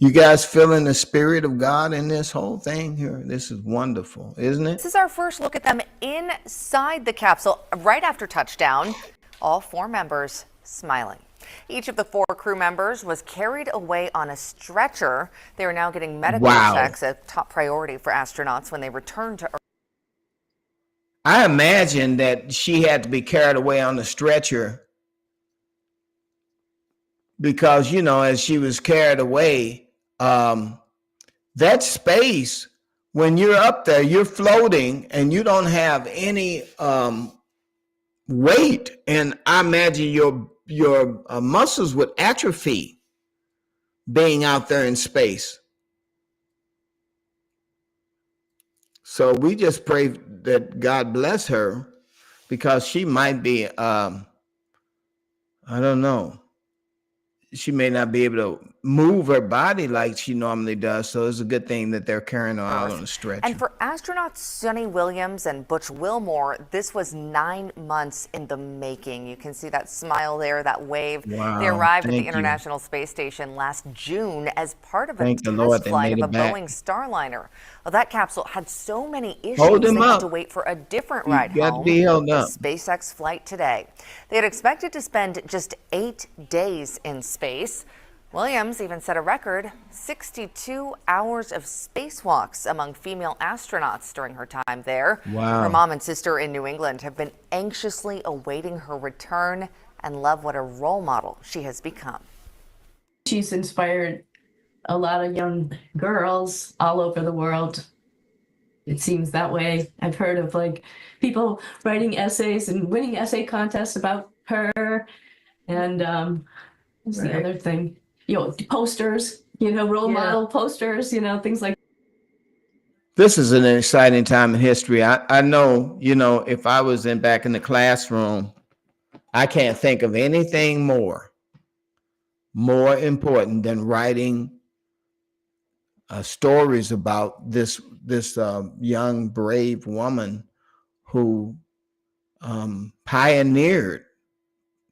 You guys feeling the spirit of God in this whole thing here? This is wonderful, isn't it? This is our first look at them inside the capsule right after touchdown. All 4 members smiling. Each of the 4 crew members was carried away on a stretcher. They are now getting medical checks, a top priority for astronauts when they return to Earth. I imagine that she had to be carried away on the stretcher because, as she was carried away, that space, when you're up there, you're floating and you don't have any weight. And I imagine your muscles would atrophy being out there in space. So we just pray that God bless her, because she might be, I don't know, she may not be able to move her body like she normally does. So it's a good thing that they're carrying her out on a stretcher. And for astronauts Sunny Williams and Butch Wilmore, this was 9 months in the making. You can see that smile there, that wave. Wow, they arrived at the International Space Station last June as part of a test flight of a Boeing Starliner. Well, that capsule had so many issues they had to wait for a different ride home. The SpaceX flight today. They had expected to spend just 8 days in space. Williams even set a record, 62 hours of spacewalks among female astronauts during her time there. Wow. Her mom and sister in New England have been anxiously awaiting her return and love what a role model she has become. She's inspired a lot of young girls all over the world. It seems that way. I've heard of people writing essays and winning essay contests about her. And what's the other thing? Posters, role model posters, things like that. This is an exciting time in history. I know, if I was back in the classroom, I can't think of anything more important than writing stories about this young, brave woman who pioneered.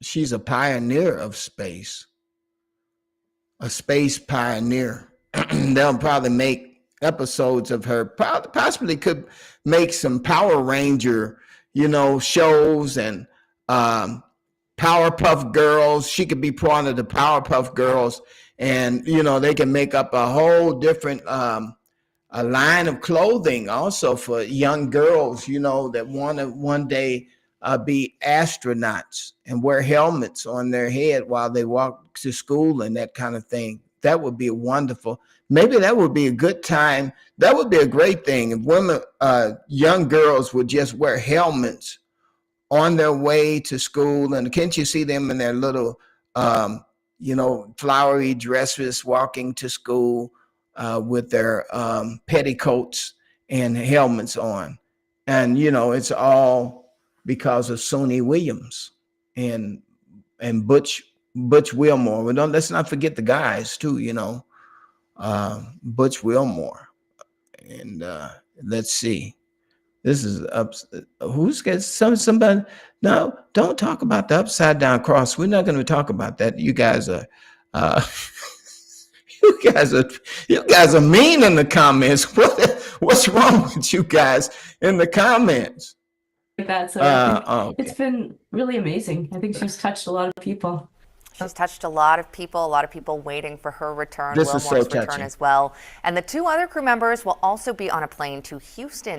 She's a pioneer of space. A space pioneer. They'll probably make episodes of her. Possibly could make some Power Ranger, shows and Powerpuff Girls. She could be part of the Powerpuff Girls, and they can make up a whole different a line of clothing also for young girls, that want to one day be astronauts and wear helmets on their head while they walk to school and that kind of thing. That would be wonderful. Maybe that would be a good time. That would be a great thing if women, young girls would just wear helmets on their way to school. And can't you see them in their little, flowery dresses walking to school with their petticoats and helmets on? And, it's all because of Sunny Williams and Butch Wilmore. Let's not forget the guys too, Butch Wilmore. And let's see. This is who's got somebody. No, don't talk about the upside down cross. We're not going to talk about that. You guys are you guys are mean in the comments. What's wrong with you guys in the comments? So it's been really amazing. I think she's touched a lot of people. She's touched a lot of people waiting for her return, This is so Wilmore's return touching. as well. And the 2 other crew members will also be on a plane to Houston